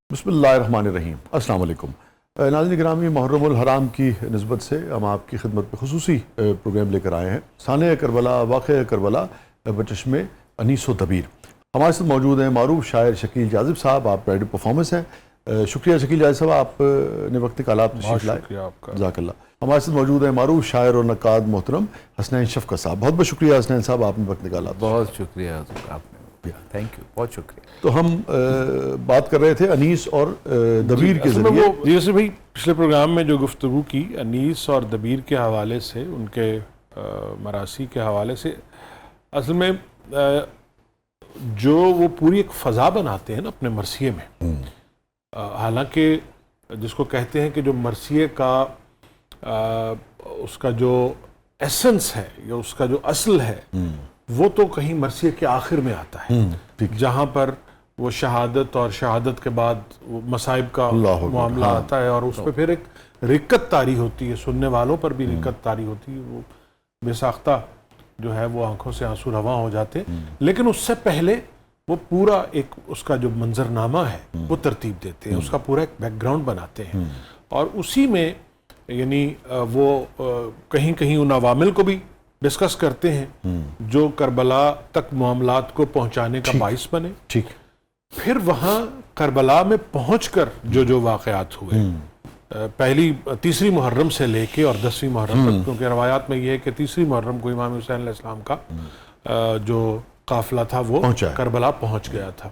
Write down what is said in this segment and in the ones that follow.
بسم اللہ الرحمن الرحیم۔ السلام علیکم ناظرین گرامی، محرم الحرام کی نسبت سے ہم آپ کی خدمت میں خصوصی پروگرام لے کر آئے ہیں، سانحہ کربلا، واقعہ کربلا بچشم انیس و دبیر۔ ہمارے ساتھ موجود ہیں معروف شاعر شکیل جاذب صاحب، آپ پریڈ پرفارمنس ہیں۔ شکریہ شکیل جاذب صاحب، آپ نے وقت نکالا، تشریف لائے، جزاک اللہ۔ ہمارے ساتھ موجود ہیں معروف شاعر اور نقاد محترم حسنین شفقت صاحب۔ بہت بہت شکریہ حسنین صاحب، آپ نے وقت نکالا۔ بہت شکریہ آپ نے، تھینک یو، بہت شکریہ۔ تو ہم بات کر رہے تھے انیس اور دبیر کے ذریعے۔ جیسے بھائی پچھلے پروگرام میں جو گفتگو کی انیس اور دبیر کے حوالے سے، ان کے مراثی کے حوالے سے، اصل میں جو وہ پوری ایک فضا بناتے ہیں نا اپنے مرثیے میں، حالانکہ جس کو کہتے ہیں کہ جو مرثیے کا اس کا جو ایسنس ہے یا اس کا جو اصل ہے وہ تو کہیں مرثیے کے آخر میں آتا ہے، جہاں پر وہ شہادت اور شہادت کے بعد وہ مصائب کا معاملہ آتا ہے، اور اس پہ پھر ایک رکت طاری ہوتی ہے، سننے والوں پر بھی رکت طاری ہوتی ہے، وہ بے ساختہ جو ہے وہ آنکھوں سے آنسو رواں ہو جاتے ہیں۔ لیکن اس سے پہلے وہ پورا ایک اس کا جو منظرنامہ ہے وہ ترتیب دیتے ہیں، اس کا پورا ایک بیک گراؤنڈ بناتے ہیں، اور اسی میں یعنی وہ کہیں کہیں ان عوامل کو بھی ڈسکس کرتے ہیں جو کربلا تک معاملات کو پہنچانے کا باعث بنے۔ ٹھیک، پھر وہاں کربلا میں پہنچ کر جو واقعات ہوئے، پہلی تیسری محرم سے لے کے اور 10ویں محرم تک، کیونکہ روایات میں یہ ہے کہ تیسری محرم کو امام حسین علیہ السلام کا جو قافلہ تھا وہ کربلا پہنچ گیا تھا،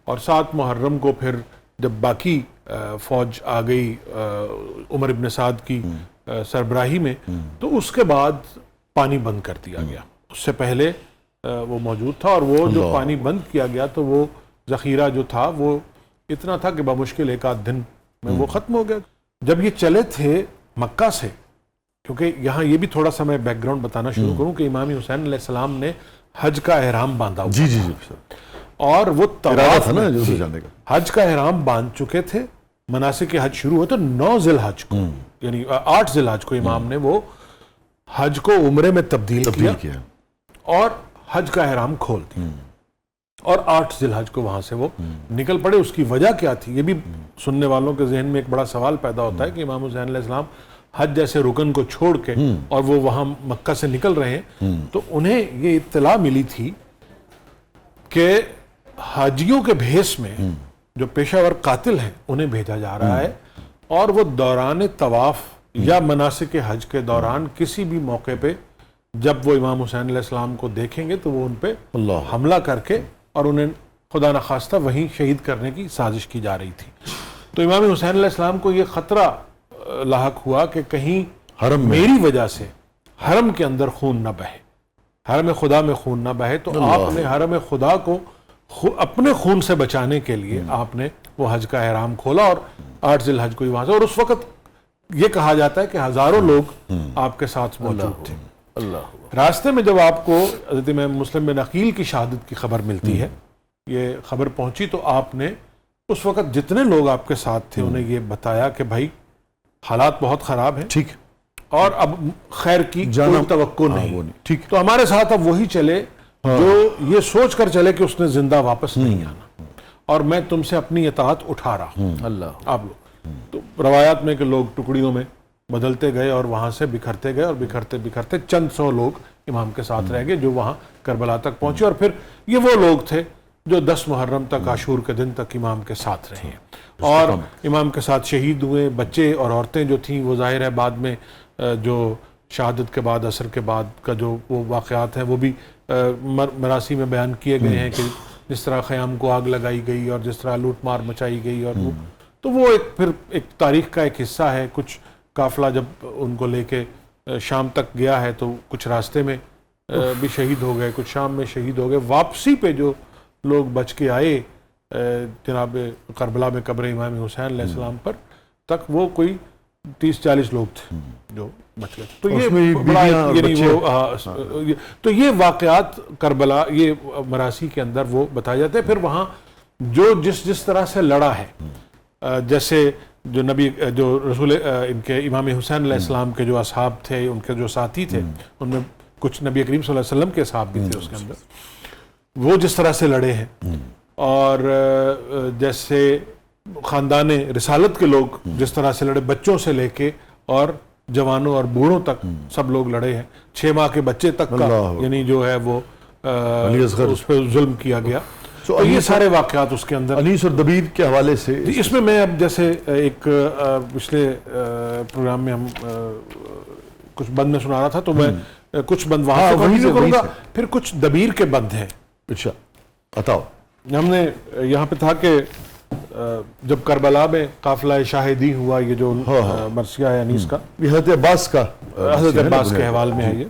اور 7 محرم کو پھر جب باقی فوج آ گئی عمر ابن سعد کی سربراہی میں، تو اس کے بعد پانی بند کر دیا گیا۔ اس سے پہلے وہ موجود تھا، اور وہ جو پانی بند کیا گیا تو وہ ذخیرہ جو تھا وہ اتنا تھا کہ بمشکل 1 دن میں وہ ختم ہو گیا۔ جب یہ چلے تھے مکہ سے، کیونکہ یہاں یہ بھی تھوڑا سا میں بیک گراؤنڈ بتانا شروع کروں کہ امام حسین علیہ السلام نے حج کا احرام باندھا ہوا تھا، اور وہ طواف میں حج کا احرام باندھ چکے تھے۔ مناسک حج شروع ہوئے تو 9 ذی الحج کو، یعنی 8 ذی الحج کو امام نے وہ حج کو عمرے میں تبدیل کیا اور حج کا احرام کھول دیا، اور 8 ذی الحج کو وہاں سے وہ نکل پڑے۔ اس کی وجہ کیا تھی، یہ بھی سننے والوں کے ذہن میں ایک بڑا سوال پیدا ہوتا ہے کہ امام حسین علیہ السلام حج جیسے رکن کو چھوڑ کے اور وہ وہاں مکہ سے نکل رہے ہیں، تو انہیں یہ اطلاع ملی تھی کہ حاجیوں کے بھیس میں جو پیشہ ور قاتل ہیں انہیں بھیجا جا رہا ہے، اور وہ دوران طواف یا مناسک حج کے دوران کسی بھی موقع پہ جب وہ امام حسین علیہ السلام کو دیکھیں گے تو وہ ان پہ حملہ کر کے اور انہیں خدا نخواستہ وہیں شہید کرنے کی سازش کی جا رہی تھی۔ تو امام حسین علیہ السلام کو یہ خطرہ لاحق ہوا کہ کہیں میری وجہ سے حرم کے اندر خون نہ بہے، حرم خدا میں خون نہ بہے، تو آپ نے حرم خدا کو اپنے خون سے بچانے کے لیے آپ نے وہ حج کا احرام کھولا، اور 8 ذی الحج کو وہاں سے، اور اس وقت یہ کہا جاتا ہے کہ ہزاروں لوگ آپ کے ساتھ موجود تھے۔ راستے میں جب آپ کو حضرت امام مسلم بن عقیل کی شہادت کی خبر ملتی ہے، یہ خبر پہنچی، تو آپ نے اس وقت جتنے لوگ آپ کے ساتھ تھے انہیں یہ بتایا کہ بھائی حالات بہت خراب ہیں، ٹھیک، اور اب خیر کی کوئی توقع نہیں، ٹھیک، تو ہمارے ساتھ اب وہی چلے جو یہ سوچ کر چلے کہ اس نے زندہ واپس نہیں آنا، اور میں تم سے اپنی اطاعت اٹھا رہا ہوں۔ اللہ، آپ لوگ تو روایات میں کہ لوگ ٹکڑیوں میں بدلتے گئے اور وہاں سے بکھرتے گئے، اور بکھرتے بکھرتے چند 100 لوگ امام کے ساتھ رہ گئے جو وہاں کربلا تک پہنچے، اور پھر یہ وہ لوگ تھے جو 10 محرم تک، عاشور کے دن تک امام کے ساتھ رہے ہیں، اور امام کے ساتھ شہید ہوئے۔ بچے اور عورتیں جو تھیں وہ ظاہر ہے بعد میں جو شہادت کے بعد، عصر کے بعد کا جو وہ واقعات ہیں وہ بھی مراثی میں بیان کیے گئے ہیں کہ جس طرح خیام کو آگ لگائی گئی اور جس طرح لوٹ مار مچائی گئی، اور وہ تو وہ پھر ایک تاریخ کا ایک حصہ ہے۔ کچھ قافلہ جب ان کو لے کے شام تک گیا ہے تو کچھ راستے میں بھی شہید ہو گئے، کچھ شام میں شہید ہو گئے۔ واپسی پہ جو لوگ بچ کے آئے جناب کربلا میں قبر امام حسین علیہ السلام پر تک، وہ کوئی 30-40 لوگ تھے جو بچ گئے۔ تو یہ تو یہ واقعات کربلا، یہ مراثی کے اندر وہ بتایا جاتا ہے۔ پھر وہاں جو جس طرح سے لڑا ہے، جیسے جو نبی، جو رسول ان کے امام حسین علیہ السلام کے جو اصحاب تھے، ان کے جو ساتھی تھے، ان میں کچھ نبی کریم صلی اللہ علیہ وسلم کے اصحاب بھی تھے اس کے اندر، وہ جس طرح سے لڑے ہیں، اور جیسے خاندان رسالت کے لوگ جس طرح سے لڑے، بچوں سے لے کے اور جوانوں اور بوڑھوں تک سب لوگ لڑے ہیں، 6 ماہ کے بچے تک کا یعنی جو ہے وہ اس پہ ظلم کیا گیا. تو یہ سارے واقعات اس کے اندر. انیس اور دبیر کے حوالے سے اس میں اب جیسے ایک پچھلے پروگرام میں ہم کچھ بند میں سنا رہا تھا، تو میں کچھ بند وہاں سے کنٹینیو کروں گا، پھر کچھ دبیر کے بند ہیں. اچھا بتاؤ. ہم نے یہاں پہ تھا کہ جب کربلا میں قافلہ شاہدی ہوا، یہ جو مرثیہ ہے انیس کا، یہ حضرت عباس کا، حضرت عباس کے حوال میں ہے یہ.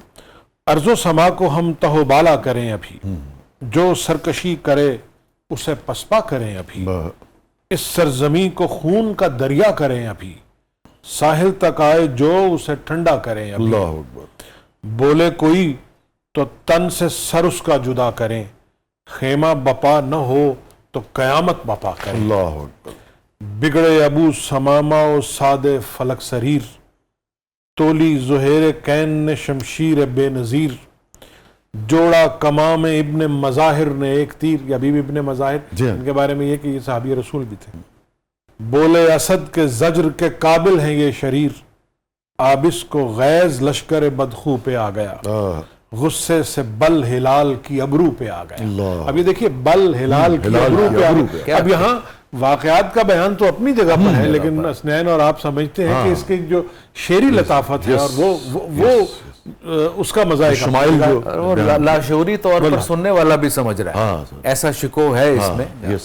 ارض و سما کو ہم تہو بالا کریں ابھی، جو سرکشی کرے اسے پسپا کریں ابھی، اس سرزمین کو خون کا دریا کریں ابھی، ساحل تک آئے جو اسے ٹھنڈا کریں ابھی. اللہ اکبر. بولے کوئی تو تن سے سر اس کا جدا کریں، خیمہ بپا نہ ہو تو قیامت بپا کریں. اللہ اکبر. بگڑے ابو سماما و سادے فلک سریر، تولی زہیر کین نے شمشیر بے نظیر، جوڑا کمام ابن مظاہر نے ایک تیر. یا ابھی بھی ابن مظاہر، ان کے بارے میں یہ کہ یہ صحابی رسول بھی تھے. بولے اسد کے زجر کے قابل ہیں یہ شریر، آبس کو غیظ لشکر بدخو پہ آ گیا، غصے سے بل ہلال کی ابرو پہ آ گیا. اب یہ دیکھیے بل ہلال کی ابرو پہ آ گیا. اب یہاں واقعات کا بیان تو اپنی جگہ پر ہے، لیکن اسنین اور آپ سمجھتے ہیں کہ اس کی جو شعری لطافت ہے اور وہ اس کا مزہ شمائل جو اور لاشعوری طور پر سننے والا بھی سمجھ رہا ہے، ایسا شکو ہے اس میں.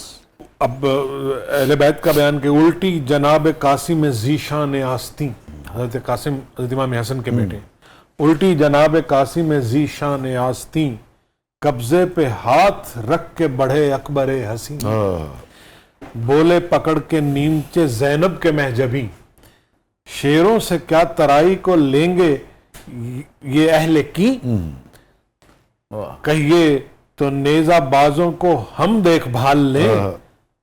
اب اہل بیت کا بیان کہ الٹی جناب قاسم ذیشان آستیں، حضرت قاسم حضرت امام حسن کے بیٹے، الٹی جناب قاسم ذیشان آستیں، قبضے پہ ہاتھ رکھ کے بڑھے اکبر حسین، بولے پکڑ کے نیمچے زینب کے محجبی، شیروں سے کیا ترائی کو لیں گے یہ اہل کی، کہیے تو نیزہ بازوں کو ہم دیکھ بھال لیں،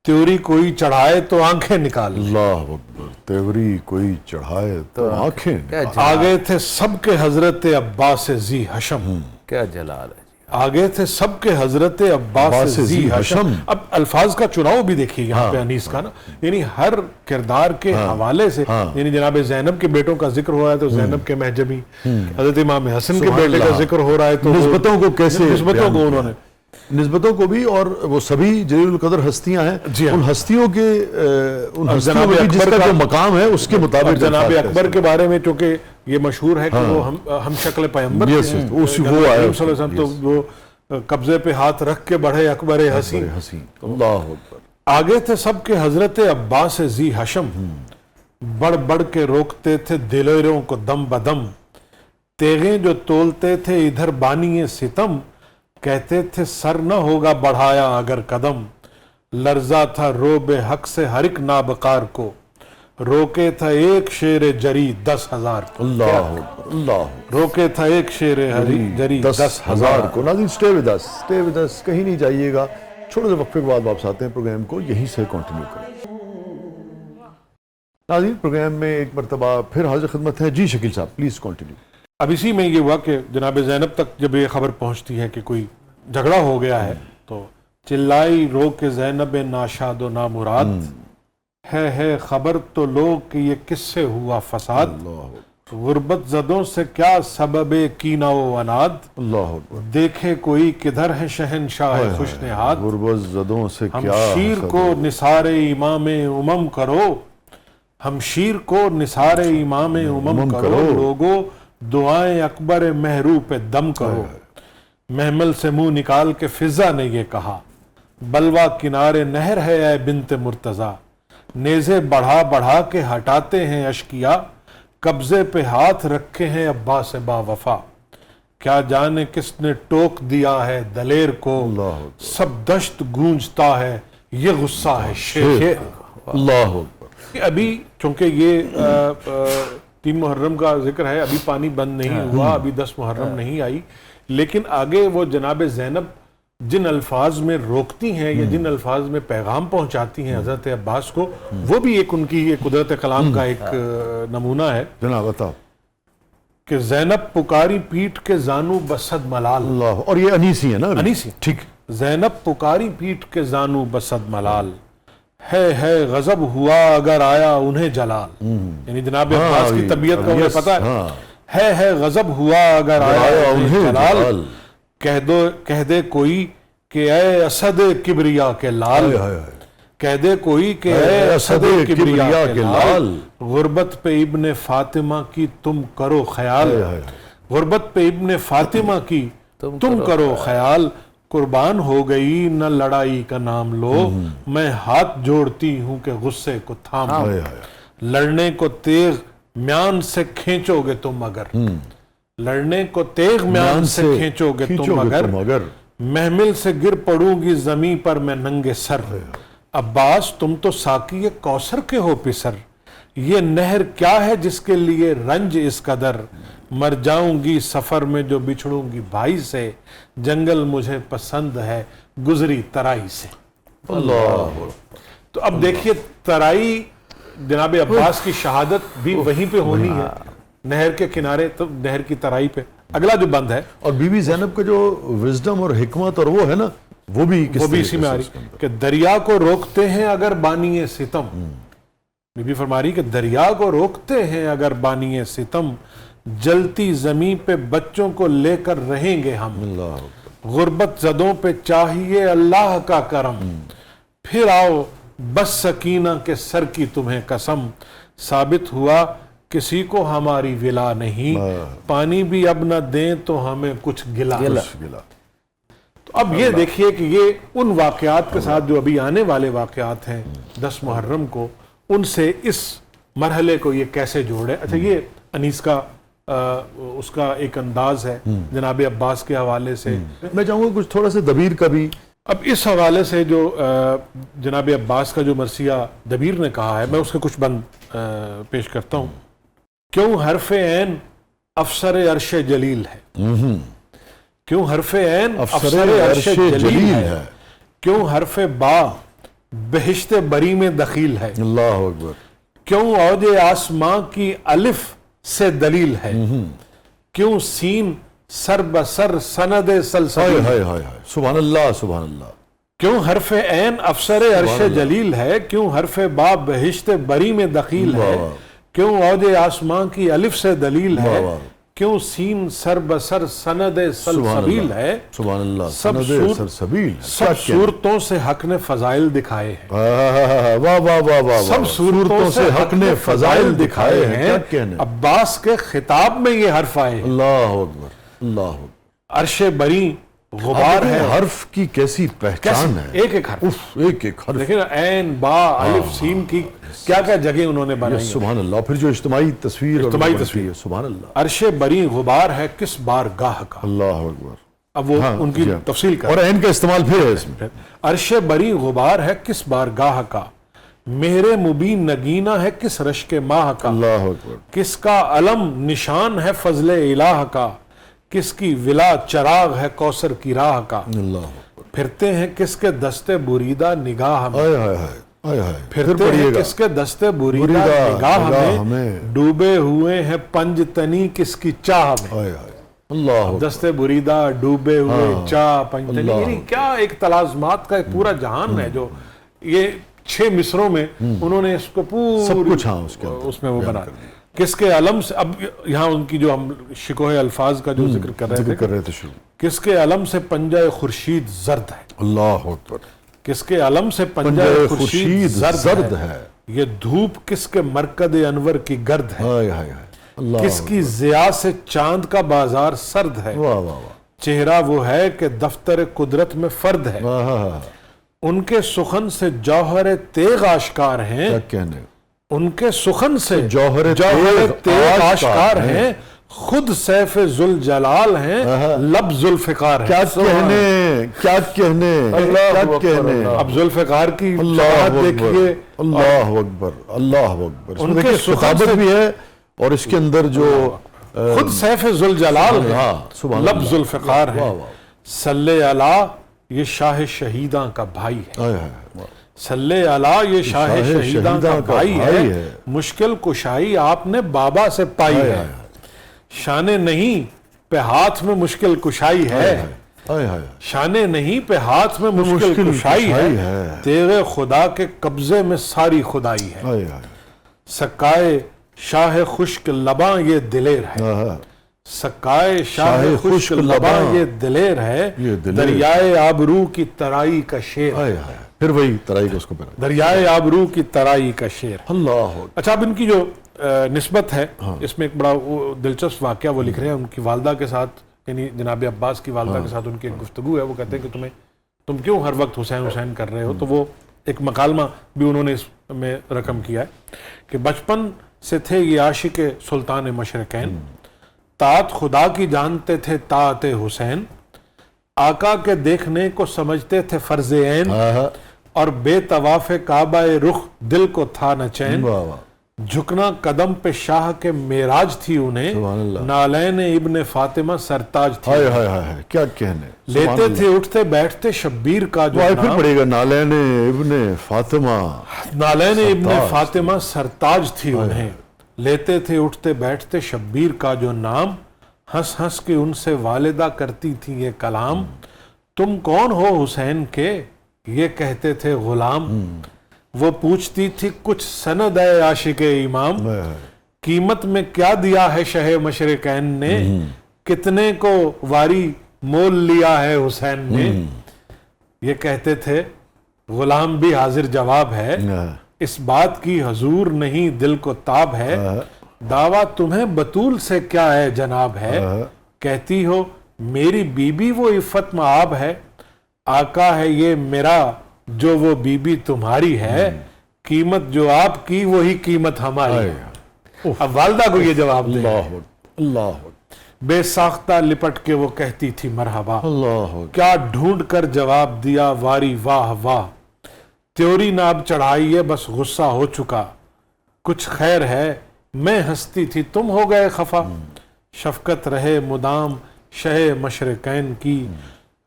تیوری کوئی چڑھائے تو آنکھیں نکال. اللہ اکبر. تیوری کوئی چڑھائے تو آنکھیں. آگے تھے سب کے حضرت عباس ذی حشم. کیا جلال ہے. آگے تھے سب کے حضرت عباس ذی حشم. اب الفاظ کا چناؤ بھی دیکھیے یہاں پہ انیس کا نا، یعنی ہر کردار کے حوالے سے، یعنی جناب زینب کے بیٹوں کا ذکر ہو رہا ہے تو زینب کے محجبی، حضرت امام حسن کے بیٹے کا ذکر ہو رہا ہے تو نسبتوں کو کیسے، نسبتوں کو انہوں نے، نسبتوں کو بھی، اور وہ سبھی جلیل القدر ہستیاں ہیں، ان ہستیوں کے ان ہستیوں میں جس کا جو مقام ہے اس کے مطابق. جناب اکبر کے بارے میں چونکہ یہ مشہور ہے کہ وہ ہم شکل پیغمبر ہیں، تو وہ قبضے پہ ہاتھ رکھ کے بڑھے اکبر حسین. اللہ اکبر. آگے تھے سب کے حضرت عباس ذی حشم، بڑھ بڑھ کے روکتے تھے دلیروں کو دم بدم، تیغیں جو تولتے تھے ادھر بانی ستم، کہتے تھے سر نہ ہوگا بڑھایا اگر قدم، لرزا تھا روب حق سے ہر ایک نابکار کو، روکے تھا ایک شیر جری 10,000 کو. اللہ اکبر. اللہ روکے تھا ایک شیر جری 10,000 کو. ناظرین اسٹے ود اس، کہیں نہیں جائیے گا. چھوٹے سے وقفے کے بعد واپس آتے ہیں، پروگرام کو یہیں سے کنٹینیو کریں. ناظرین پروگرام میں ایک مرتبہ پھر حاضر خدمت ہے. جی شکیل صاحب پلیز کنٹینیو. اب اسی میں یہ ہوا کہ جناب زینب تک جب یہ خبر پہنچتی ہے کہ کوئی جھگڑا ہو گیا ہے، تو چلائی رو کے زینب ناشاد و نامراد، ہے خبر تو لوگ کہ یہ کس سے ہوا فساد، غربت زدوں سے کیا سبب کینہ و عناد، اللہ اکبر. دیکھے کوئی کدھر ہے شہنشاہ خوش نہاد، غربت زدوں سے کیا ہمشیر کو نثار امام امم کرو، ہمشیر کو نثار امام امم کرو، لوگو دعائیں اکبر محرو پہ دم کرو، محمل سے منہ نکال کے فضا نے یہ کہا، بلوا کنارے نہر ہے اے بنت مرتضیٰ، نیزے بڑھا بڑھا کے ہٹاتے ہیں اشکیا، قبضے پہ ہاتھ رکھے ہیں عباس با وفا، کیا جانے کس نے ٹوک دیا ہے دلیر کو، سب دشت گونجتا ہے یہ غصہ ہے شیر. اللہ اکبر. ابھی چونکہ یہ 3 محرم کا ذکر ہے، ابھی پانی بند نہیں ہوا، ابھی 10 محرم نہیں آئی، لیکن آگے وہ جناب زینب جن الفاظ میں روکتی ہیں یا جن الفاظ میں پیغام پہنچاتی ہیں حضرت عباس کو، وہ بھی ایک ان کی قدرت کلام کا ایک نمونہ ہے. جناب بتاؤ. کہ زینب پکاری پیٹ کے زانو بسد ملال. اللہ. اور یہ انیسی ہے نا؟ انیسی. ٹھیک. زینب پکاری پیٹ کے زانو بسد ملال، ہے غضب ہوا اگر آیا انہیں جلال، یعنی جناب عباس کی طبیعت کا انہیں پتا ہے غضب ہوا اگر آیا انہیں جلال، کہہ دے کوئی کہ اے اسد کبریا کے لال، کہہ دے کوئی کہ اے اسد کبریا کے لال، غربت پہ ابن فاطمہ کی تم کرو خیال، غربت پہ ابن فاطمہ کی تم کرو خیال، قربان ہو گئی نہ لڑائی کا نام لو، میں ہاتھ جوڑتی ہوں کہ غصے کو تھام لو، لڑنے کو تیغ میان سے کھینچو گے تم اگر، لڑنے کو تیغ میان سے کھینچو گے تم اگر، محمل سے گر پڑوں گی زمین پر میں ننگے سر، عباس تم تو ساقی کوثر کے ہو پسر، یہ نہر کیا ہے جس کے لیے رنج اس قدر، مر جاؤں گی سفر میں جو بچھڑوں گی بھائی سے، جنگل مجھے پسند ہے گزری ترائی سے۔ اللہ، تو اب دیکھیے ترائی، جناب عباس کی شہادت بھی وہیں پہ ہونی ہے، نہر کے کنارے، تو نہر کی ترائی پہ اگلا جو بند ہے، اور بی بی زینب کا جو وزڈم اور حکمت اور وہ ہے نا، وہ بھی اسی میں آ رہی کہ دریا کو روکتے ہیں اگر بانی ستم، بی بی فرما رہی کہ دریا کو روکتے ہیں اگر بانی ستم، جلتی زمین پہ بچوں کو لے کر رہیں گے ہم، غربت زدوں پہ چاہیے اللہ کا کرم، پھر آؤ بس سکینہ کے سر کی تمہیں قسم، ثابت ہوا کسی کو ہماری ولا نہیں، پانی بھی اب نہ دیں تو ہمیں کچھ گلا۔ تو اب یہ دیکھیے کہ یہ ان واقعات کے ساتھ جو ابھی آنے والے واقعات ہیں 10 محرم کو، ان سے اس مرحلے کو یہ کیسے جوڑے۔ اچھا، یہ انیس کا اس کا ایک انداز ہے جناب عباس کے حوالے سے۔ میں چاہوں گا کچھ تھوڑا سا دبیر کا بھی، اب اس حوالے سے جو جناب عباس کا جو مرثیہ دبیر نے کہا ہے، میں اس کے کچھ بند پیش کرتا ہوں۔ کیوں حرف عین افسر عرش جلیل ہے، کیوں حرف عین افسر عرش جلیل ہے، کیوں حرف با بہشت بری میں دخیل ہے، اللہ اکبر، کیوں اوج آسماں کی الف سے دلیل ہے، کیوں سین سر بسر سند سلسبیل ہے، سبحان اللہ سبحان اللہ، کیوں حرف عین افسر عرش جلیل ہے، کیوں حرف با بہشت بری میں دخیل ہے، کیوں اوج آسماں کی الف سے دلیل ہے، کیوں سین سر بسر سند سلسبیل ہے، سبحان اللہ، سب سلسبیل، سب صورتوں سے حق نے فضائل دکھائے ہیں، واہ واہ واہ واہ، سب صورتوں سے حق نے فضائل دکھائے ہیں، عباس کے خطاب میں یہ حرف آئے ہیں۔ اللہ اکبر، اللہ اکبر، عرش بری غبار ہے، حرف کی کیسی پہچان ہے، ایک ایک حرف، ایک ایک حرف، لیکن عین با الف سین کی کیا کیا جگہ انہوں نے بنائی، سبحان اللہ، پھر جو اجتماعی تصویر، سبحان اللہ، عرش بری غبار ہے کس بار گاہ کا، اللہ اکبر، اب وہ ان کی تفصیل کا، اور عین کا استعمال پھر ہے اس میں، عرش بری غبار ہے کس بار گاہ کا، مہر مبین نگینہ ہے کس رشک ماہ کا، اللہ اکبر، کس کا علم نشان ہے فضل الہ کا، کس کی ولا چراغ ہے کوثر کی راہ کا، اللہ اکبر، پھرتے ہیں کس کے دستے بریدہ نگاہ میں، پھرتے ہیں کس کے دستے بریدہ نگاہ میں، ڈوبے ہوئے ہیں پنج تنی کس کی چاہ میں، اللہ دستے بریدہ ڈوبے ہوئے چاہ پنج تنی، یعنی کیا ایک تلازمات کا ایک پورا جہان ہے جو یہ 6 مصروں میں انہوں نے اس کو پوری اس میں وہ بنا دیا۔ کس کے علم سے، اب یہاں ان کی جو ہم شکوہ الفاظ کا جو ذکر کر رہے تھے، کس کے علم سے پنجہ خورشید زرد ہے، اللہ اکبر، کس کے علم سے پنجہ خورشید زرد ہے، یہ دھوپ کس کے مرکد انور کی گرد ہے، کس کی ضیاء سے چاند کا بازار سرد ہے، چہرہ وہ ہے کہ دفتر قدرت میں فرد ہے، ان کے سخن سے جوہر تیغ آشکار ہیں، ان کے سخن سے جوہر تیغ آشکار ہیں، خود سیف ذوالجلال ہیں، لب ذوالفقار ہیں، کیا کہنے، اب ذوالفقار کی شہادت دیکھیے، اللہ اکبر، اللہ اکبر، ان کے خطابت بھی ہے اور اس کے اندر جو خود سیف ذوالجلال ہیں، لب ذوالفقار ہیں، صلی علی یہ شاہ شہیداں کا بھائی ہے، صلی علی یہ شاہ شہیداں کا بھائی ہے، مشکل کشائی آپ نے بابا سے پائی ہے، شان نہیں پہ ہاتھ میں مشکل کشائی ہے، ہائے ہائے شان نہیں پہ ہاتھ میں مشکل کشائی ہے، تیغ خدا کے قبضے میں ساری خدائی ہے، ہائے ہائے سکائے شاہ خشک لباں یہ دلیر ہے، سکائے شاہ خشک لباں یہ دلیر ہے، دریائے آبرو کی ترائی کا شیر، پھر وہی ترائی کو اس کو پہنا، دریائے آبرو کی ترائی کا شیر۔ اللہ اچھا، اب ان کی جو نسبت ہے اس میں ایک بڑا دلچسپ واقعہ وہ لکھ رہے ہیں ان کی والدہ کے ساتھ، یعنی جناب عباس کی والدہ کے ساتھ ان کی ایک گفتگو ہے۔ وہ کہتے ہیں کہ تم کیوں ہر وقت حسین حسین کر رہے ہو؟ تو وہ ایک مکالمہ بھی انہوں نے اس میں رقم کیا ہے کہ بچپن سے تھے یہ عاشق سلطان مشرقین، طاعت خدا کی جانتے تھے طاعت حسین، آقا کے دیکھنے کو سمجھتے تھے فرض عین، اور بے طواف کعبہ رخ دل کو تھا نہ چین، جھکنا قدم پہ شاہ کے معراج تھی انہیں، نالین ابن فاطمہ سرتاج تھی، کیا کہنے، لیتے تھے اٹھتے بیٹھتے شبیر کا جو پھر پڑے گا نالین ابن فاطمہ، نالین ابن فاطمہ سرتاج تھی انہیں، لیتے تھے اٹھتے بیٹھتے شبیر کا جو نام، ہنس ہنس کے ان سے والدہ کرتی تھی یہ کلام، تم کون ہو حسین کے یہ کہتے تھے غلام، وہ پوچھتی تھی کچھ سند ہے عاشق امام، قیمت میں کیا دیا ہے شہ مشرقین نے، کتنے کو واری مول لیا ہے حسین نے، یہ کہتے تھے غلام بھی حاضر جواب ہے، اس بات کی حضور نہیں دل کو تاب ہے، دعویٰ تمہیں بطول سے کیا ہے جناب ہے، کہتی ہو میری بی بی وہ عفت مآب ہے، آقا ہے یہ میرا جو وہ بی بی تمہاری ہے، قیمت جو آپ کی وہی قیمت ہماری ہے۔ اب والدہ کو یہ جواب دے، اللہ بے ساختہ لپٹ کے وہ کہتی تھی مرحبا، اللہ کیا ڈھونڈ کر جواب دیا واری واہ واہ، تیوری ناب چڑھائی ہے بس غصہ ہو چکا، کچھ خیر ہے میں ہنستی تھی تم ہو گئے خفا، شفقت رہے مدام شہ مشرقین کی،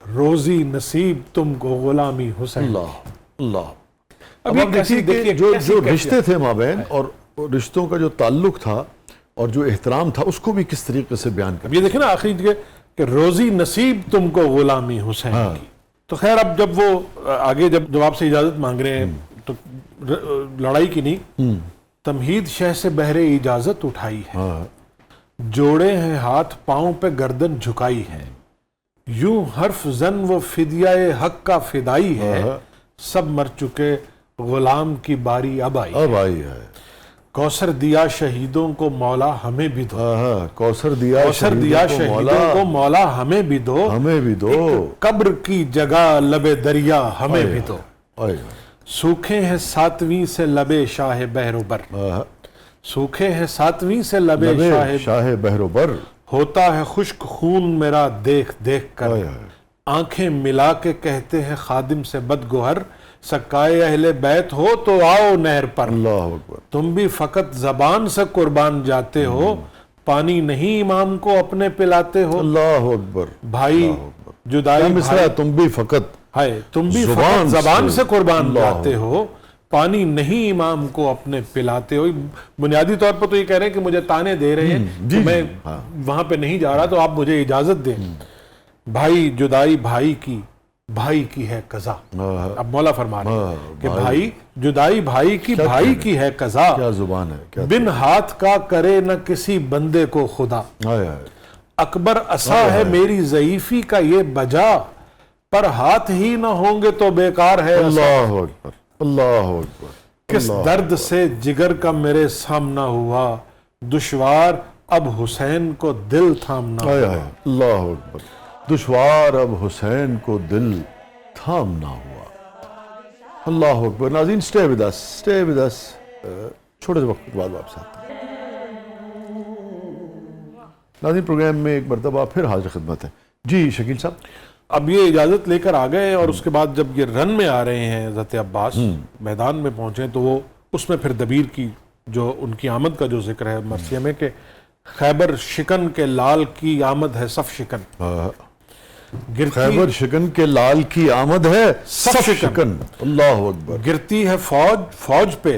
روزی نصیب تم کو غلامی حسین۔ اللہ اب آپ دیکھیے جو رشتے تھے مابین اور رشتوں کا جو تعلق تھا اور جو احترام تھا اس کو بھی کس طریقے سے بیان کر، یہ دیکھیں نا آخری کہ روزی نصیب تم کو غلامی حسین کی۔ تو خیر اب جب وہ آگے جب آپ سے اجازت مانگ رہے ہیں تو لڑائی کی نہیں، تمہید شہ سے بہرے اجازت اٹھائی ہے، جوڑے ہیں ہاتھ پاؤں پہ گردن جھکائی ہے، یوں حرف زن وہ فدیہ حق کا فدائی ہے، سب مر چکے غلام کی باری اب آئی ہے، کوثر دیا شہیدوں کو مولا ہمیں بھی دو، کوثر دیا شہیدوں کو مولا ہمیں بھی دو، قبر کی جگہ لبے دریا ہمیں بھی دو، سوکھے ہیں ساتویں سے لبے شاہ بہروبر، سوکھے ہیں ساتویں سے لبے شاہ بہروبر، ہوتا ہے خشک خون میرا دیکھ دیکھ کر، آنکھیں ملا کے کہتے ہیں خادم سے بدگوہر، سکائے اہل بیت ہو تو آؤ نہر پر، اللہ اکبر، تم بھی فقط زبان سے قربان جاتے ہو، پانی نہیں امام کو اپنے پلاتے ہو، اللہ اکبر، بھائی جدائی تم بھی فقط تم بھی فقط زبان سے قربان جاتے ہو، پانی نہیں امام کو اپنے پلاتے ہو۔ بنیادی طور پر تو یہ کہہ رہے ہیں کہ مجھے تانے دے رہے ہیں، میں وہاں پہ نہیں جا رہا تو آپ مجھے اجازت دیں، بھائی جدائی بھائی کی ہے قضا، اب مولا فرما رہے ہیں کہ بھائی جدائی بھائی کی ہے قضا، کیا زبان ہے، بن ہاتھ کا کرے نہ کسی بندے کو خدا، اکبر عصا ہے میری ضعیفی کا یہ بجا، پر ہاتھ ہی نہ ہوں گے تو بیکار ہے، اللہ اکبر، اللہ اکبر، کس درد سے جگر کا میرے سامنا ہوا، دشوار اب حسین کو دل تھامنا ہوا، اللہ اکبر، دشوار اب حسین کو دل تھامنا ہوا، اللہ اکبر۔ ناظرین stay with us، چھوٹے سے وقت کے بعد واپس آتے ہیں۔ ناظرین پروگرام میں ایک مرتبہ پھر حاضر خدمت ہے جی شکیل صاحب۔ اب یہ اجازت لے کر آ گئے اور اس کے بعد جب یہ رن میں آ رہے ہیں حضرت عباس میدان میں پہنچے تو وہ اس میں پھر دبیر کی جو ان کی آمد کا جو ذکر ہے مرثیہ میں کہ خیبر شکن کے لال کی آمد ہے صف شکن، خیبر شکن کے لال کی آمد ہے صف شکن، اللہ اکبر، گرتی ہے فوج پہ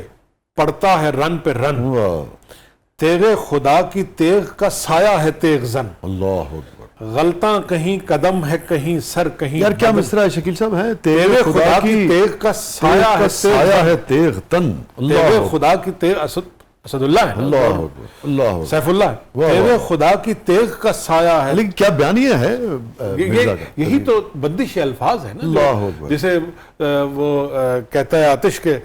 پڑتا ہے رن پہ رن، تیغ خدا کی تیغ کا سایہ ہے تیغ زن، اللہ اکبر، غلطاں کہیں قدم ہے کہیں سر کہیں یار کیا مصرع ہے شکیل صاحب ہے؟ تیغ خدا کی تیغ کا سایہ ہے تیغ تن. تیغ خدا کی تیغ اسد اللہ ہے، اللہ اکبر، اللہ اکبر. سیف اللہ تیغ خدا کی تیغ کا سایہ ہے. لیکن کیا بیانیہ ہے مرزا کا؟ یہی تو بندش الفاظ ہے نا، اللہ اکبر. جسے وہ کہتا ہے آتش کے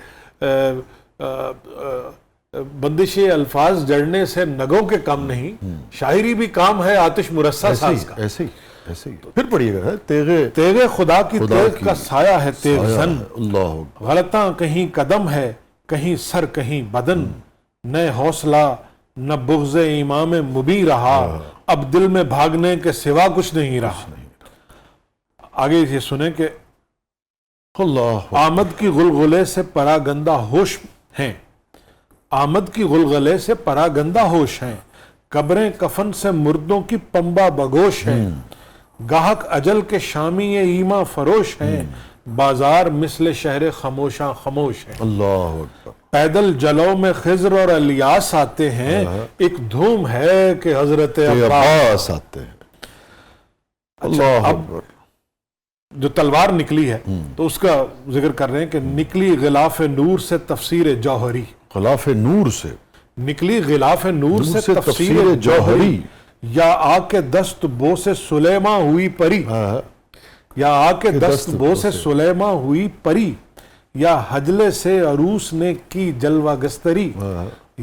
بندش الفاظ جڑنے سے نگوں کے کم نہیں، شاعری بھی کام ہے آتش مرصع ساز کا. ایسے ہی پھر پڑھیے گا تیغ خدا کی تیغ کا سایہ ہے تیغ زن. اللہ اکبر. غلطاں کہیں قدم ہے کہیں سر کہیں بدن، نہ حوصلہ نہ بغض امام مبی رہا، اب دل میں بھاگنے کے سوا کچھ نہیں رہا. آگے یہ سنیں کہ اللہ آمد کی غلغلے سے پراگندہ ہوش ہیں، آمد کی غلغلے سے پراگندہ ہوش ہیں، قبریں کفن سے مردوں کی پنبہ بگوش ہیں، گاہک اجل کے شامی ایما فروش ہیں، بازار مثل شہر خاموشاں خاموش ہیں. اللہ اکبر. پیدل جلوں میں خضر اور الیاس آتے ہیں، ایک دھوم ہے کہ حضرت عباس آتے ہیں. اللہ اب اکبر. جو تلوار نکلی ہے تو اس کا ذکر کر رہے ہیں کہ نکلی غلاف نور سے تفسیر جوہری، غلاف نور سے نکلی غلاف نور سے تفسیر جوہری، یا آ کے دست بو سے سلیماں ہوئی پری، یا آ کے دست بو سے سلیماں ہوئی پری، یا حجلے سے عروس نے کی جلوہ گستری،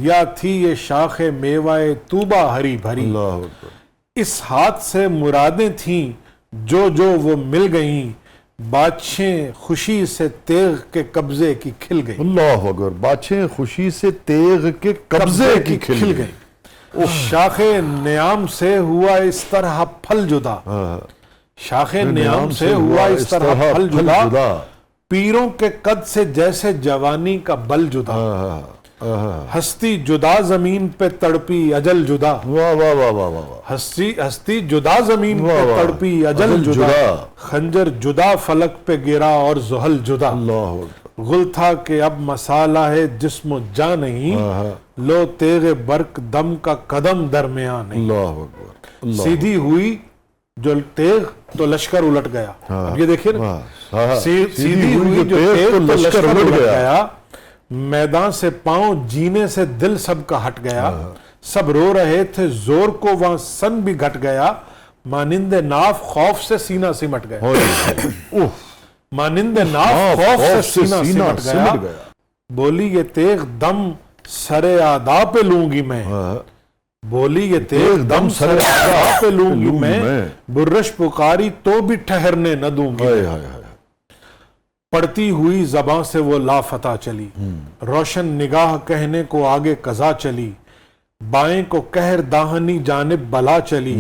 یا تھی یہ شاخ میوائے طوبہ ہری بھری. اللہ اکبر. اس ہاتھ سے مرادیں تھیں جو وہ مل گئیں، بادشیں خوشی سے تیغ کے قبضے کی کھل گئیں. اللہ اکبر. بادشیں خوشی سے تیغ کے قبضے کی کھل گئیں. شاخ نیام سے ہوا اس طرح پھل جدا، شاخ نیام سے ہوا اس طرح پھل جدا، پیروں کے قد سے جیسے جوانی کا بل جدا، ہستی جدا زمین پہ تڑپی اجل جدا، واہ واہ واہ واہ واہ. ہستی جدا زمین پہ تڑپی اجل جدا، خنجر جدا فلک پہ گرا اور زحل جدا. اللہ اکبر. غل تھا کہ اب مسالہ ہے جسم و جاں نہیں، لو تیغ برق دم کا قدم درمیان نہیں. اللہ اکبر. سیدھی ہوئی جو تیغ تو لشکر الٹ گیا. اب یہ دیکھیے نا، سیدھی ہوئی جو تیغ تو لشکر الٹ گیا، میدان سے پاؤں جینے سے دل سب کا ہٹ گیا، سب رو رہے تھے زور کو وہاں سن بھی گھٹ گیا، مانند ناف خوف سے سینہ سمٹ گیا، مانند ناف خوف سے سینہ سمٹ گیا. بولی یہ تیغ دم سر آدھا پہ لوں گی میں، بولی یہ تیغ دم سر آدھا پہ لوں گی میں، برش پکاری تو بھی ٹھہرنے نہ دوں گی. پڑتی ہوئی زباں سے وہ لافتہ چلی، روشن نگاہ کہنے کو آگے قضا چلی، بائیں کو قہر داہنی جانب بلا چلی،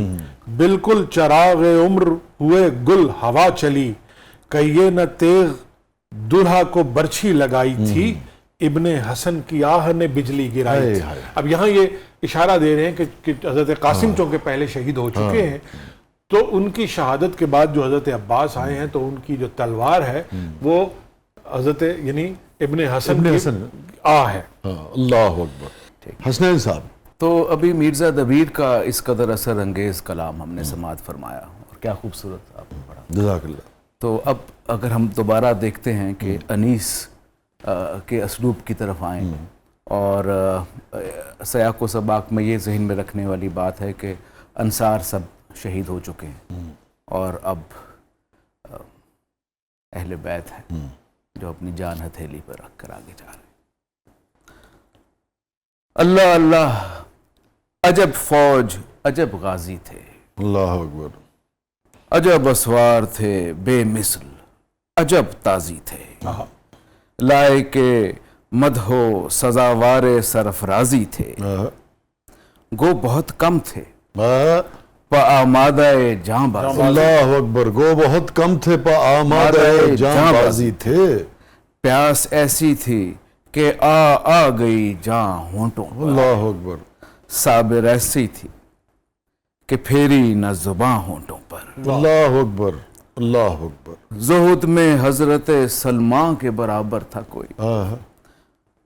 بالکل چراغ عمر ہوئے گل ہوا چلی، کہیے نہ تیغ دلہا کو برچھی لگائی تھی، ابن حسن کی آہ نے بجلی گرائی تھی. اب یہاں یہ اشارہ دے رہے ہیں کہ حضرت قاسم چونکہ پہلے شہید ہو چکے ہیں، تو ان کی شہادت کے بعد جو حضرت عباس آئے ہیں تو ان کی جو تلوار ہے وہ حضرت یعنی ابن حسن کی آہ ہے. اللہ اکبر. حسنین صاحب، تو ابھی مرزا دبیر کا اس قدر اثر انگیز کلام ہم نے سماعت فرمایا اور کیا خوبصورت آپ نے پڑھا. جزاک اللہ. تو اب اگر ہم دوبارہ دیکھتے ہیں کہ انیس کے اسلوب کی طرف آئیں، اور سیاق و سباق میں یہ ذہن میں رکھنے والی بات ہے کہ انصار سب شہید ہو چکے ہیں اور اب اہل بیت ہیں جو اپنی جان ہتھیلی پر رکھ کر آگے جا رہے ہیں. اللہ اللہ، عجب فوج عجب غازی تھے، اللہ اکبر. عجب اسوار تھے بے مثل، عجب تازی تھے، لائے کے مدحو سزاوار سرفرازی تھے، گو بہت کم تھے پا آمادہ جاں بازی. اللہ اکبر. گو بہت کم تھے پا آمادہ جاں بازی تھے، پیاس ایسی تھی کہ آ گئی جاں ہونٹوں پر، اللہ اکبر. صابر ایسی تھی کہ پھیری نہ زباں ہونٹوں پر، اللہ اکبر. اللہ اکبر. زہد میں حضرت سلمان کے برابر تھا کوئی،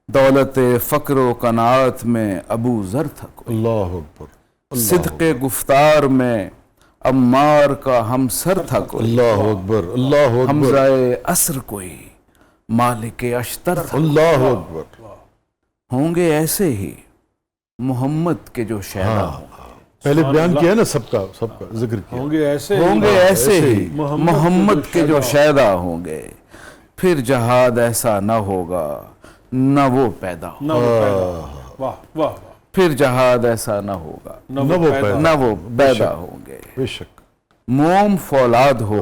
دولت فقر و قناعت میں ابو ذر تھا کوئی، اللہ اکبر. صدق گفتار میں عمار کا ہم سر تھا کوئی، اللہ اکبر، اللہ اکبر، حمزہ عصر کوئی، مالک اشتر تھا، اللہ اکبر۔ ہوں گے ایسے ہی محمد کے جو شہدا ہوں، پہلے بیان کیا نا، سب کا ذکر کیا۔ ہوں گے ایسے ہوں گے ایسے ہی محمد کے جو شہدا ہوں گے، پھر جہاد ایسا نہ ہوگا نہ وہ پیدا ہو، نہ وہ پیدا، واہ واہ واہ، پھر جہاد ایسا نہ ہوگا نہ وہ پیدا، نہ وہ پیدا ہوں گے۔ بے شک، موم فولاد ہو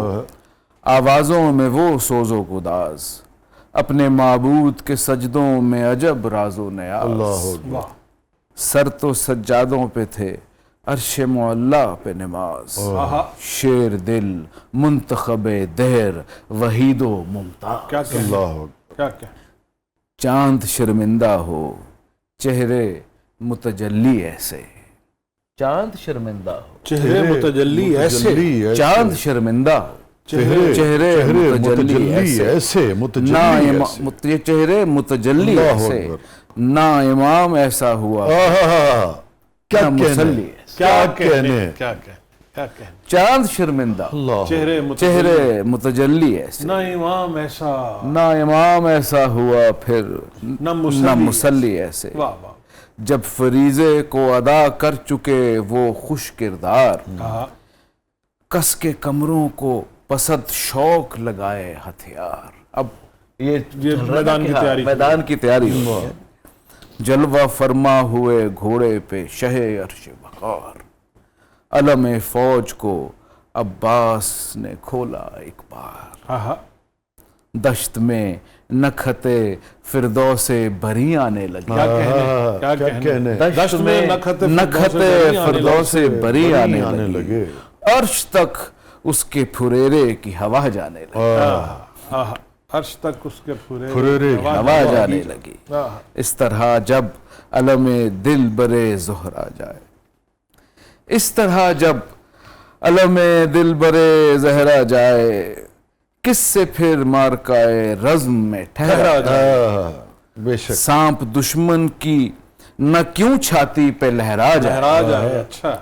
آوازوں میں وہ سوز و گداز، اپنے معبود کے سجدوں میں عجب راز و نیاز، اللہ اکبر، واہ، سر تو سجادوں پہ تھے عرش معلا پہ نماز، آہا، شیر دل منتخب دہر وحید و ممتاز، کیا کہنے، اللہ اکبر، کیا کہنے، چاند شرمندہ ہو چہرے متجلی ایسے، چاند شرمندہ ہو، چہرے متجلی ایسے، چاند شرمندہ ہو چہرے متجلی ایسے، متجلی ایسے، یہ چہرے متجلی اللہ ایسے، اکبر، نہ امام ایسا ہوا کیا نہ کہنے، مسلی ایسا، کیا کہنے، کیا کہنے، کیا کہنے، چاند شرمندہ ہو اللہ، چہرے متجلی ایسے، نہ امام ایسا، نہ امام ایسا ہوا پھر نہ نہ مسلی ایسے، واہ واہ، جب فریضے کو ادا کر چکے وہ خوش کردار، آہا، کس کے کمروں کو پسند شوق لگائے ہتھیار۔ اب یہ میدان کی تیاری، میدان کی تیاری ہوئی ہے۔ جلوہ فرما ہوئے گھوڑے پہ شہ عرش وقار، علم فوج کو عباس نے کھولا ایک بار، آہا، دشت میں نکھت فردوس بری آنے لگی، کیا کہنے، کیا کیا کہنے، کہنے، دشت میں نکھت فردوس بری آنے لگی، عرش تک اس کے پھریرے کی ہوا جانے لگی، آہا، عرش تک اس کے پھریرے کی ہوا جانے لگی۔ آہا، اس طرح جب علم دل برے زہرا جائے، اس طرح جب علم دل برے زہرا جائے، کس سے پھر مارکائے رزم میں ٹھہرا جائے، بے شک، سانپ دشمن کی نہ کیوں چھاتی پہ لہرا جائے، لہرا جائے، اچھا،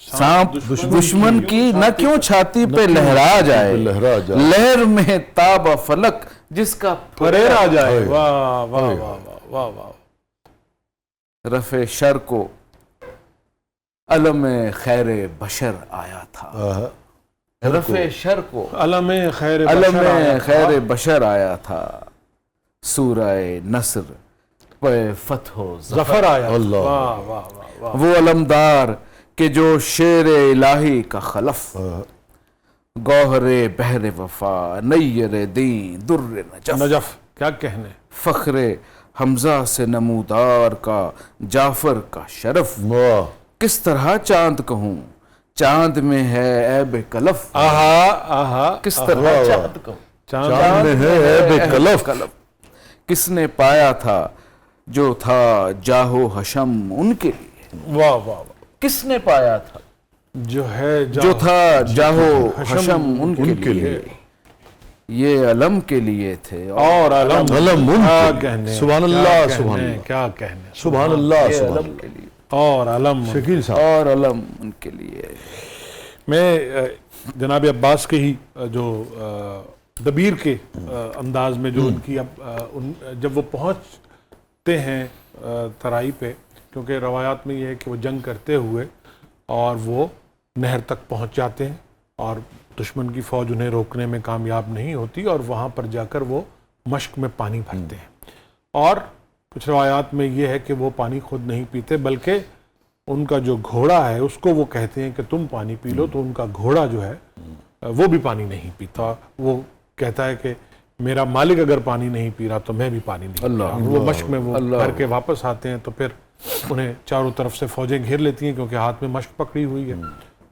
سانپ دشمن کی نہ کیوں چھاتی پہ لہرا جائے، لہرا جائے، لہر میں تاب فلک جس کا پھریرا جائے، واہ واہ واہ واہ واہ، رفع شر کو علم خیر بشر آیا تھا، رفع شر کو علم خیر علم بشر آیا تھا، خیر بشر آیا تھا، سورہ نصر پہ فتح و ظفر آیا تھا، اللہ، واہ واہ واہ واہ، وہ علمدار کہ جو شیر الہی کا خلف، گوہر بحر وفا نیر دین در نجف، نجف، کیا کہنے، فخر حمزہ سے نمودار کا جعفر کا شرف، واہ، کس طرح چاند کہوں چاند میں ہے عیب کلف، آہا آہا، کس طرح چاند کہوں چاند میں ہے عیب کلف، کس نے پایا تھا جو تھا جاہو حشم ان کے لیے، واہ واہ واہ، کس نے پایا تھا جو ہے جو تھا جاہو حشم ان کے لیے، یہ علم کے لیے تھے اور علم علم ان کیا کے، کہنے، سبحان اللہ، کیا سبحان کہنے، اللہ، کیا کہنے، سبحان اللہ، یہ سبحان علم اللہ، کے لیے، اور علم، شکیل صاحب، اور علم ان کے لیے۔ میں جناب عباس کے ہی جو دبیر کے انداز میں جو ان کی جب وہ پہنچتے ہیں ترائی پہ، کیونکہ روایات میں یہ ہے کہ وہ جنگ کرتے ہوئے اور وہ نہر تک پہنچ جاتے ہیں اور دشمن کی فوج انہیں روکنے میں کامیاب نہیں ہوتی اور وہاں پر جا کر وہ مشک میں پانی بھرتے ہیں، اور کچھ روایات میں یہ ہے کہ وہ پانی خود نہیں پیتے بلکہ ان کا جو گھوڑا ہے اس کو وہ کہتے ہیں کہ تم پانی پی لو، تو ان کا گھوڑا جو ہے وہ بھی پانی نہیں پیتا، وہ کہتا ہے کہ میرا مالک اگر پانی نہیں پی رہا تو میں بھی پانی نہیں پی رہا۔ وہ مشق میں وہ بھر کے واپس آتے ہیں تو پھر انہیں چاروں طرف سے فوجیں گھیر لیتی ہیں کیونکہ ہاتھ میں مشق پکڑی ہوئی ہے،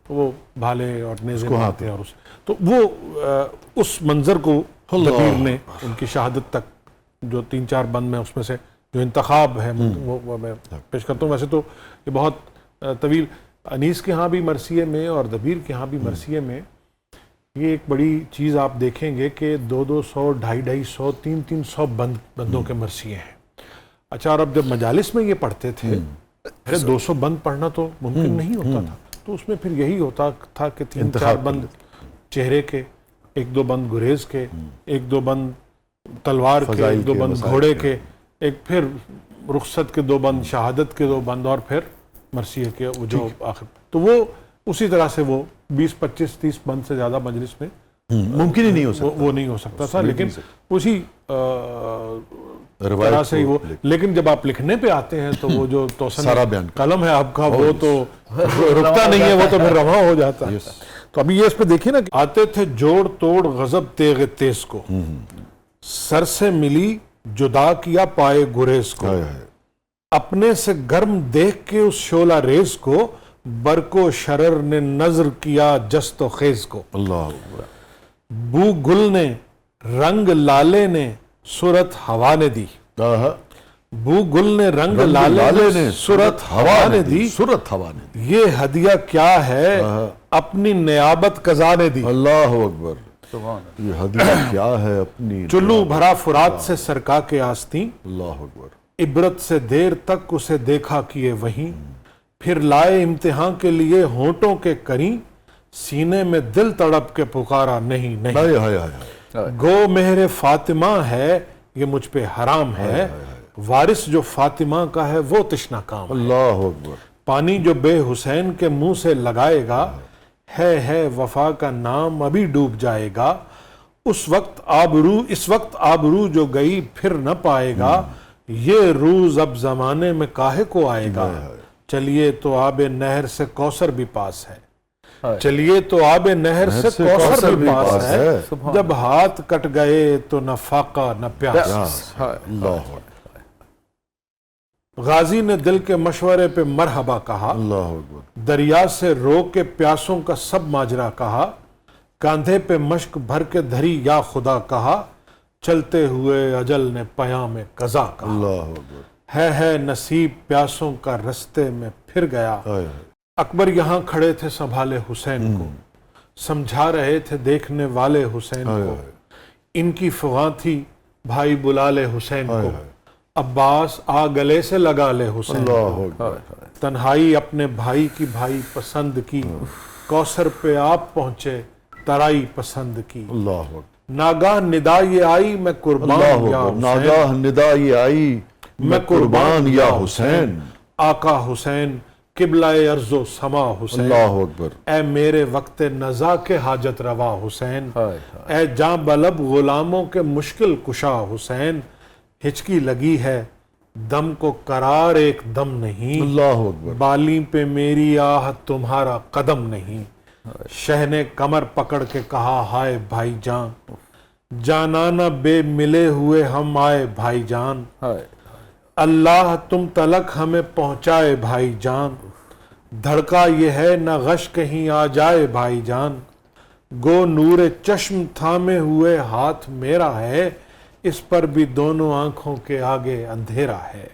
تو وہ بھالے اور نیزے مارتے ہیں، اور تو وہ اس منظر کو دبیر نے ان کی شہادت تک جو 3-4 بند میں اس میں سے جو انتخاب ہے وہ میں پیش کرتا ہوں۔ ویسے تو یہ بہت طویل، انیس کے ہاں بھی مرثیے میں اور دبیر کے ہاں بھی مرثیے میں یہ ایک بڑی چیز آپ دیکھیں گے کہ 200 250 300 بندوں کے مرثیے ہیں۔ اچھا، اور اب جب مجالس میں یہ پڑھتے تھے، 200 بند پڑھنا تو ممکن نہیں ہوتا تھا، تو اس میں پھر یہی ہوتا تھا کہ 3-4 انتخاب بند چہرے کے، 1-2 بند گریز کے، 1-2 بند تلوار کے، فضائل 1-2 کے، بند وسائل گھوڑے کے۔ کے، ایک پھر رخصت کے 2 بند، شہادت کے 2 بند، اور پھر مرثیے کے وہ جو آخر. تو وہ اسی طرح سے وہ 20-25-30 بند سے زیادہ مجلس میں ممکن ہی نہیں ہو سکتا، وہ نہیں ہو سکتا تھا. لیکن اسی روایت طرح سے ہی کو وہ، لیکن جب آپ لکھنے پہ آتے ہیں تو وہ جو توسن سارا بیان قلم ہے آپ کا وہ تو رکتا نہیں ہے، وہ تو پھر رواں ہو جاتا ہے. تو ابھی یہ اس پہ دیکھیے نا کہ آتے تھے جوڑ توڑ غضب تیغ تیز کو، سر سے ملی جدا کیا پائے گریز کو، اپنے سے گرم دیکھ کے اس شعلہ ریز کو، برق و شرر نے نظر کیا جست و خیز کو. اللہ بو گل نے رنگ لالے نے صورت ہوا نے دی، بو گل نے رنگ لالے نے صورت ہوا نے دی، صورت ہوا نے دی. یہ ہدیہ کیا ہے اپنی نیابت قضا نے دی. اللہ اکبر. یہ ہدیہ کیا ہے اپنی چلو بھرا فرات سے سرکا کے آستیں، اللہ اکبر. عبرت سے دیر تک اسے دیکھا کیے وہیں، پھر لائے امتحان کے لیے ہونٹوں کے کریں، سینے میں دل تڑپ کے پکارا نہیں نہیں. ہائے ہائے ہائے. گو مہر فاطمہ ہے یہ مجھ پہ حرام ہے، وارث جو فاطمہ کا ہے وہ تشنا کام. اللہ اکبر. پانی جو بے حسین کے منہ سے لگائے گا، ہے وفا کا نام ابھی ڈوب جائے گا. اس وقت آبرو جو گئی پھر نہ پائے گا، یہ روز اب زمانے میں کاہے کو آئے گا. چلیے تو آب نہر سے کوثر بھی پاس ہے، چلیے تو آب نہر سے کوثر بھی پاس ہے، جب ہاتھ کٹ گئے تو نہ فاقہ نہ پیاس. اللہ غازی نے دل کے مشورے پہ مرحبا کہا، اللہ اکبر. دریا سے رو کے پیاسوں کا سب ماجرا کہا، کاندھے پہ مشک بھر کے دھری یا خدا کہا، چلتے ہوئے اجل نے پیام قضا کہا. اللہ اکبر. ہے نصیب پیاسوں کا رستے میں پھر گیا. ہائے اکبر یہاں کھڑے تھے سنبھالے حسین کو، سمجھا رہے تھے دیکھنے والے حسین کو، ان کی فغاں تھی بھائی بلا لے حسین کو، عباس آ گلے سے لگا لے حسین اللہ کو. اکبر. تنہائی اپنے بھائی کی بھائی پسند کی، کوثر پہ آپ پہنچے ترائی پسند کی. اللہ اکبر. ناگاہ ندا یہ آئی میں قربان اللہ یا اکبر. حسین، ناگاہ ندا یہ آئی میں قربان یا حسین. آقا حسین قبلہ ارض و سما حسین، اللہ اکبر. اے میرے وقت نزا کے حاجت روا حسین، اے جاں بلب غلاموں کے مشکل کشا حسین، ہچکی لگی ہے دم کو قرار ایک دم نہیں، اللہ اکبر. بالی پہ میری آہ تمہارا قدم نہیں. شہ نے کمر پکڑ کے کہا ہائے بھائی جان، جانانہ بے ملے ہوئے ہم آئے بھائی جان، اللہ تم تلک ہمیں پہنچائے بھائی جان، دھڑکا یہ ہے نہ غش کہیں آ جائے بھائی جان، گو نور چشم تھامے ہوئے ہاتھ میرا ہے، اس پر بھی دونوں آنکھوں کے آگے اندھیرا ہے.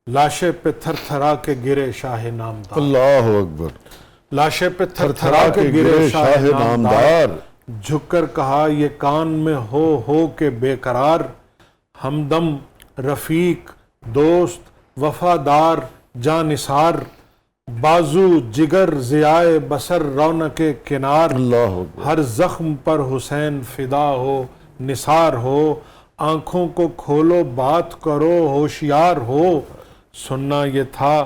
لاشے پہ تھر تھرا کے گرے شاہ نامدار، اللہ اکبر. لاشے پہ تھر تھرا کے گرے شاہ نامدار، نامدار. جھک کر کہا یہ کان میں ہو کے بے قرار، ہمدم رفیق دوست وفادار جانثار، بازو جگر ضیائے بسر رونق کنار، اللہ اکبر. ہر زخم پر حسین فدا ہو نثار ہو، آنکھوں کو کھولو بات کرو ہوشیار ہو، سننا یہ تھا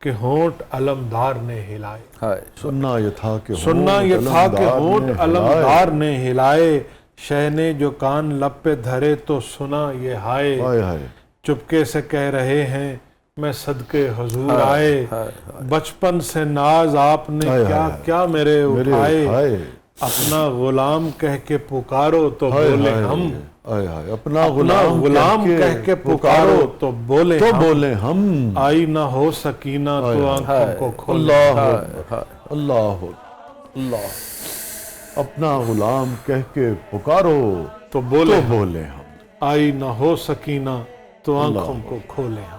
کہ ہونٹ علمدار نے ہلائے، سننا یہ تھا کہ سننا یہ تھا کہ ہونٹ علمدار نے ہلائے، شہ نے جو کان لب پہ دھرے تو سنا یہ ہائے، ہائے ہائے. چپکے سے کہہ رہے ہیں میں صدقے حضور آئے، بچپن سے ناز آپ نے کیا کیا میرے اٹھائے، اپنا غلام کہہ کے پکارو تو بولے ہم، اپنا غلام کہہ کے پکارو تو بولے ہم، آئی نہ ہو سکینہ تو آنکھوں کو کھولے. اللہ اللہ. اپنا غلام کہہ کے پکارو تو بولے ہم، آئی نہ ہو سکینہ تو آنکھوں کو کھولے ہم.